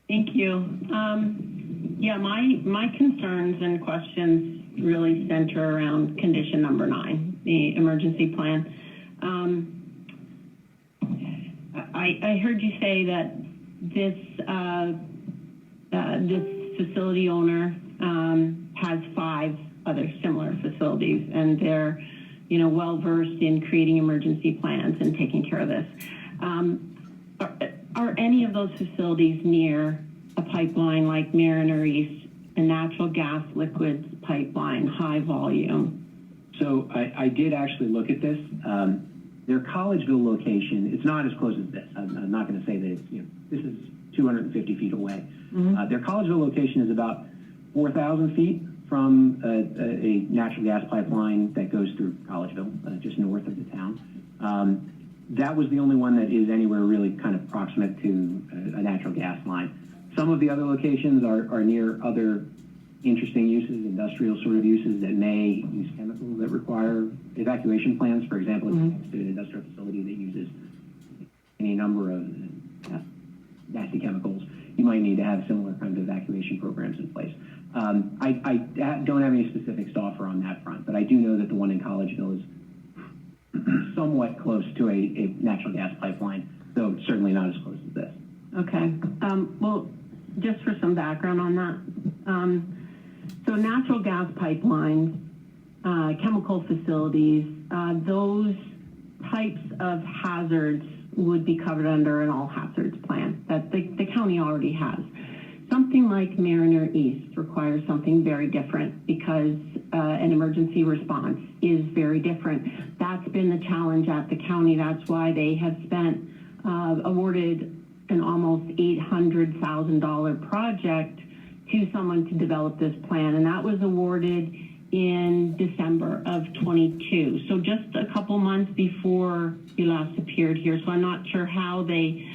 Thank you. Yeah, my concerns and questions really center around condition number 9, the emergency plan. I heard you say that this this facility owner has 5 other similar facilities, and they're well versed in creating emergency plans and taking care of this. Are any of those facilities near a pipeline like Mariner East, a natural gas liquids pipeline, high volume? So I did actually look at this. Their Collegeville location, it's not as close as this. I'm not going to say that it's, this is 250 feet away. Mm-hmm. Their Collegeville location is about 4,000 feet from a natural gas pipeline that goes through Collegeville, just north of the town. That was the only one that is anywhere really kind of proximate to a natural gas line. Some of the other locations are near other interesting uses, industrial sort of uses that may use chemicals that require evacuation plans. For example, next to an industrial facility that uses any number of nasty chemicals, you might need to have similar kind of evacuation programs in place. I don't have any specifics to offer on that front, but I do know that the one in Collegeville is somewhat close to a natural gas pipeline, though certainly not as close as this. Okay. Well, just for some background on that, so natural gas pipelines, chemical facilities, those types of hazards would be covered under an all hazards plan that the county already has. Something like Mariner East requires something very different because an emergency response is very different. That's been the challenge at the county. That's why they have spent, awarded an almost $800,000 project to someone to develop this plan, and that was awarded in December of 22. So just a couple months before you last appeared here. So I'm not sure how they,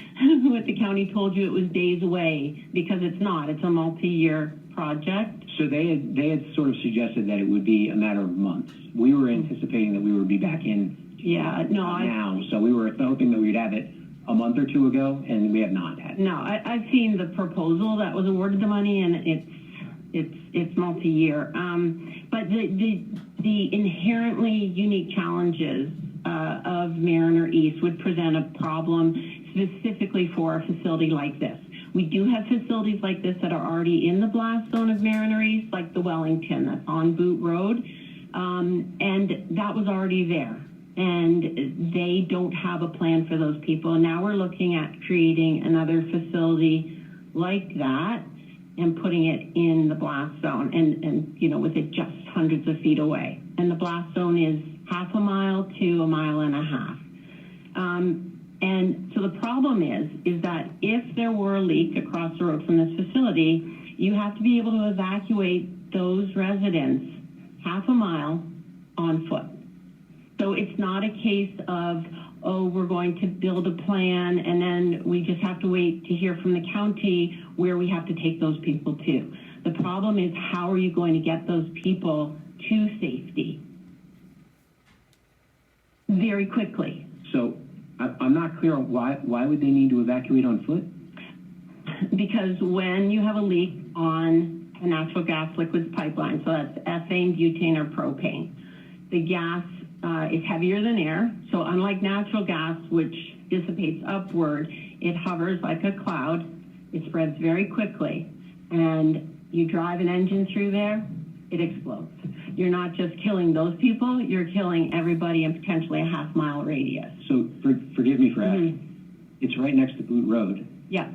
what the county told you it was days away, because it's not. It's a multi-year project. So they had sort of suggested that it would be a matter of months. We were anticipating that we would be back in now. So we were hoping that we'd have it a month or two ago, and we have not had it. No, I've seen the proposal that was awarded the money, and it's multi-year. But the inherently unique challenges of Mariner East would present a problem specifically for a facility like this. We do have facilities like this that are already in the blast zone of Mariner East, like the Wellington that's on Boot Road, and that was already there. And they don't have a plan for those people. And now we're looking at creating another facility like that and putting it in the blast zone, and with it just hundreds of feet away. And the blast zone is half a mile to a mile and a half. And so the problem is that if there were a leak across the road from this facility, you have to be able to evacuate those residents half a mile on foot. So it's not a case of, oh, we're going to build a plan and then we just have to wait to hear from the county where we have to take those people to. The problem is, how are you going to get those people to safety very quickly? So I'm not clear on why would they need to evacuate on foot? Because when you have a leak on a natural gas liquids pipeline, so that's ethane, butane, or propane, the gas is heavier than air. So unlike natural gas, which dissipates upward, it hovers like a cloud. It spreads very quickly. And you drive an engine through there, it explodes. You're not just killing those people, you're killing everybody in potentially a half-mile radius. So forgive me for asking. It's right next to Boot Road. Yeah.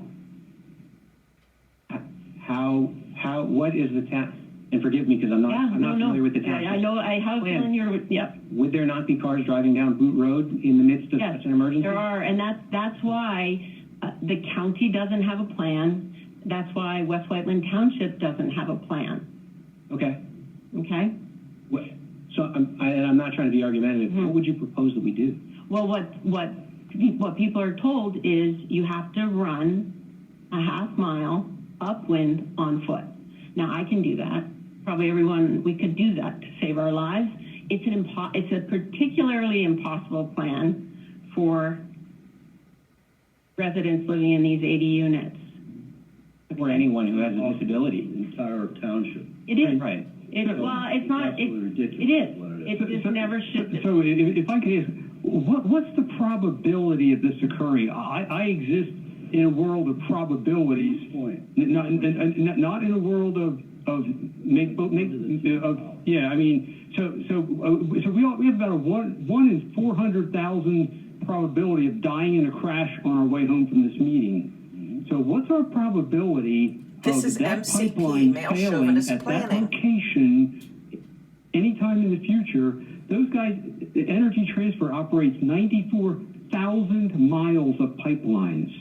What is the town? And forgive me because I'm not familiar with the town. I know. I have been here. Yep. Would there not be cars driving down Boot Road in the midst of such an emergency? There are, and that's why the county doesn't have a plan. That's why West Whiteland Township doesn't have a plan. Okay. Okay. So I'm not trying to be argumentative. What would you propose that we do? Well, what people are told is you have to run a half mile upwind on foot. Now I can do that. Probably everyone, we could do that to save our lives. It's a particularly impossible plan for residents living in these 80 units. for anyone who has a disability. The entire township. It is. Right. Well, it's not, absolutely ridiculous it is. what it It just never should. So if I could ask, what's the probability of this occurring? I exist in a world of probabilities, not in a world of yeah. I mean, so we have about a one in 400,000 probability of dying in a crash on our way home from this meeting. So what's our probability This of is that MCP, pipeline male failing chauvinist at that planning. location anytime in the future? Those guys, Energy Transfer operates 94,000 miles of pipelines.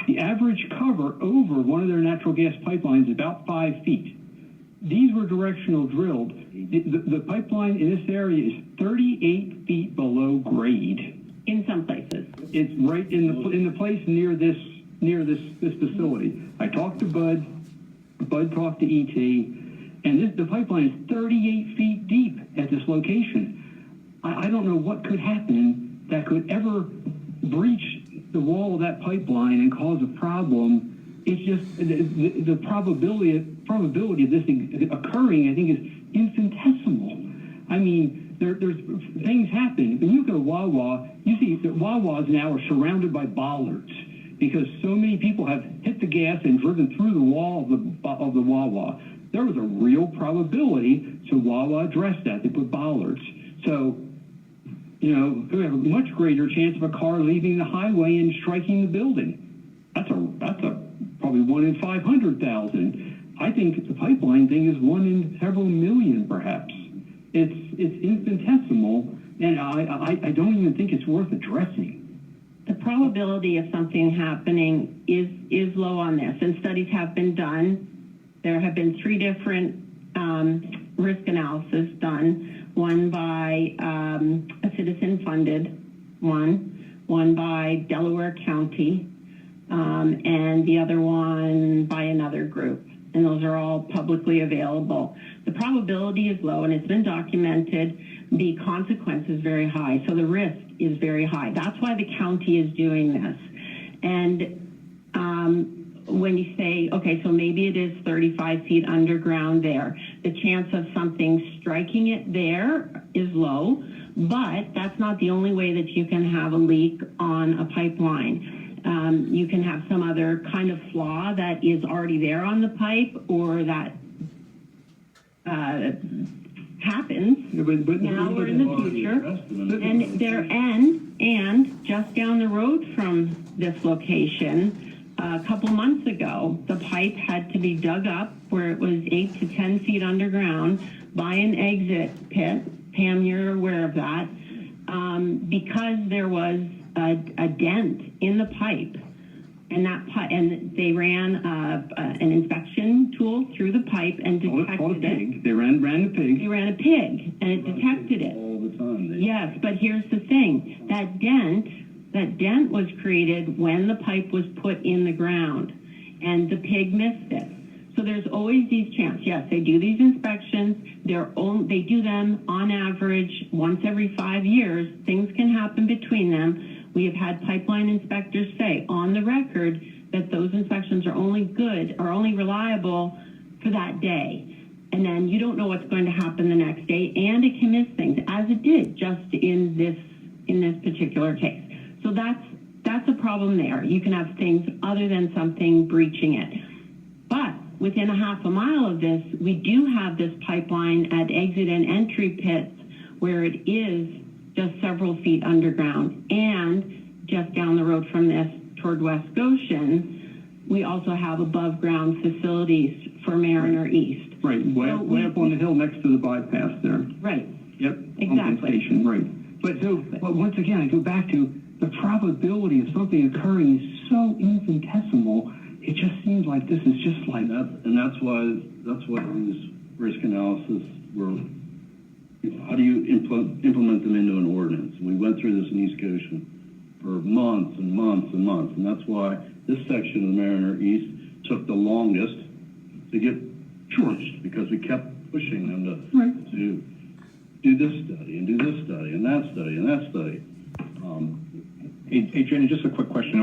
The average cover over one of their natural gas pipelines is about 5 feet. These were directional drilled. The pipeline in this area is 38 feet below grade. In some places. It's right in the place near this facility. I talked to Bud talked to ET, and the pipeline is 38 feet deep at this location. I don't know what could happen that could ever breach the wall of that pipeline and cause a problem. It's just the probability of this occurring, I think, is infinitesimal. I mean, there's things happen. When you go to Wawa, you see that Wawas now are surrounded by bollards because so many people have hit the gas and driven through the wall of the Wawa. There was a real probability, so Wawa addressed that. They put bollards. So, we have a much greater chance of a car leaving the highway and striking the building. That's a probably 1 in 500,000. I think the pipeline thing is 1 in several million, perhaps. It's infinitesimal, and I don't even think it's worth addressing. The probability of something happening is low on this, and studies have been done. There have been 3 different risk analysis done. One by a citizen-funded one by Delaware County, and the other one by another group. And those are all publicly available. The probability is low, and it's been documented. The consequence is very high, so the risk is very high. That's why the county is doing this. And when you say, okay, so maybe it is 35 feet underground there, the chance of something striking it there is low, but that's not the only way that you can have a leak on a pipeline. You can have some other kind of flaw that is already there on the pipe, or that happens now or in the future. And just down the road from this location, a couple months ago, the pipe had to be dug up where it was 8 to 10 feet underground by an exit pit. Pam, you're aware of that, because there was a dent in the pipe, and they ran an inspection tool through the pipe and detected it. They ran the pig. They ran a pig, and it detected it all the time. Yes, but here's the thing: that dent was created when the pipe was put in the ground, and the pig missed it. So there's always these chances. Yes, they do these inspections. They do them on average once every 5 years. Things can happen between them. We have had pipeline inspectors say on the record that those inspections are only reliable for that day. And then you don't know what's going to happen the next day, and it can miss things, as it did just in this particular case. So that's a problem there. You can have things other than something breaching it. But within a half a mile of this, we do have this pipeline at exit and entry pits where it is just several feet underground. And just down the road from this toward West Goshen, we also have above ground facilities for Mariner East. Right, way up on the hill next to the bypass there. Right. Yep. Exactly. Station, right. But once again, I go back to the probability of something occurring is so infinitesimal. It just seems like this is just like that, and that's why these risk analysis were. How do you implement them into an ordinance? And we went through this in East Goshen for months and months and months, and that's why this section of the Mariner East took the longest to get finished, because we kept pushing them to do this study and do this study and that study and that study. Hey, Jenny, just a quick question.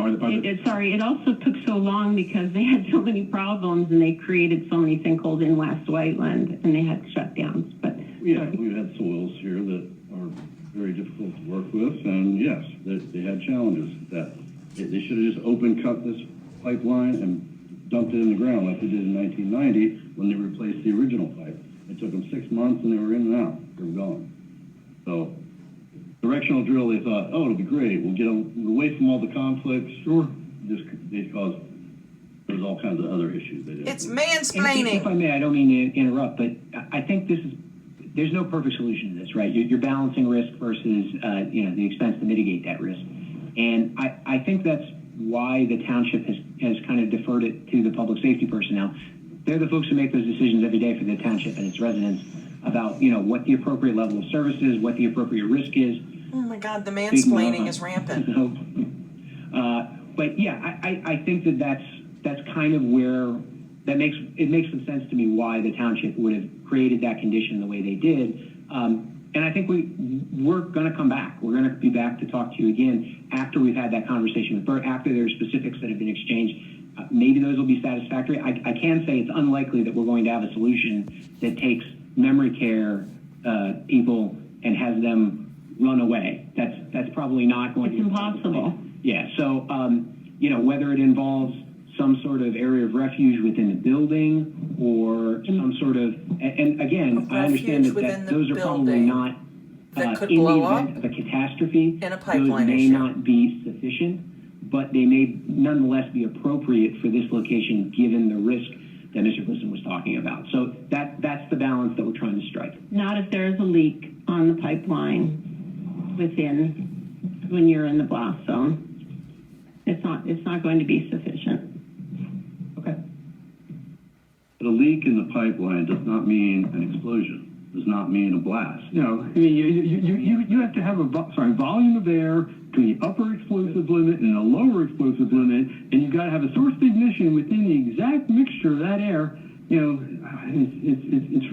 Sorry, it also took so long because they had so many problems and they created so many sinkholes in West Whiteland and they had shutdowns. But Yeah, we've had soils here that are very difficult to work with, and yes, they had challenges. That they should have just open cut this pipeline and dumped it in the ground like they did in 1990 when they replaced the original pipe. It took them 6 months and they were in and out. They were gone. So directional drill, they thought, oh, it'll be great. We'll get away from all the conflicts. Sure. They caused, there's all kinds of other issues. It's And mansplaining. if I may, I don't mean to interrupt, but I think there's no perfect solution to this, right? You're balancing risk versus, the expense to mitigate that risk. And I think that's why the township has kind of deferred it to the public safety personnel. They're the folks who make those decisions every day for the township and its residents about, what the appropriate level of service is, what the appropriate risk is. Oh my God, the mansplaining is rampant. But yeah, I think that's kind of where it makes some sense to me why the township would have created that condition the way they did. And I think we're going to come back. We're going to be back to talk to you again after we've had that conversation with Bert, after there's specifics that have been exchanged. Maybe those will be satisfactory. I can say it's unlikely that we're going to have a solution that takes memory care people and has them run away. That's probably not going to be impossible. Yeah. So, whether it involves some sort of area of refuge within the building or some sort of, and again, I understand that those are probably not that could in the blow event of a catastrophe. in a pipeline those may issue. not be sufficient, but they may nonetheless be appropriate for this location given the risk that Mr. Glisson was talking about. So that's the balance that we're trying to strike. not if there's a leak on the pipeline when you're in the blast zone. It's not going to be sufficient. Okay. But a leak in the pipeline does not mean an explosion, does not mean a blast. No, I mean, you have to have volume of air between the upper explosive limit and the lower explosive limit, and you've got to have a source of ignition within the exact mixture of that air. It's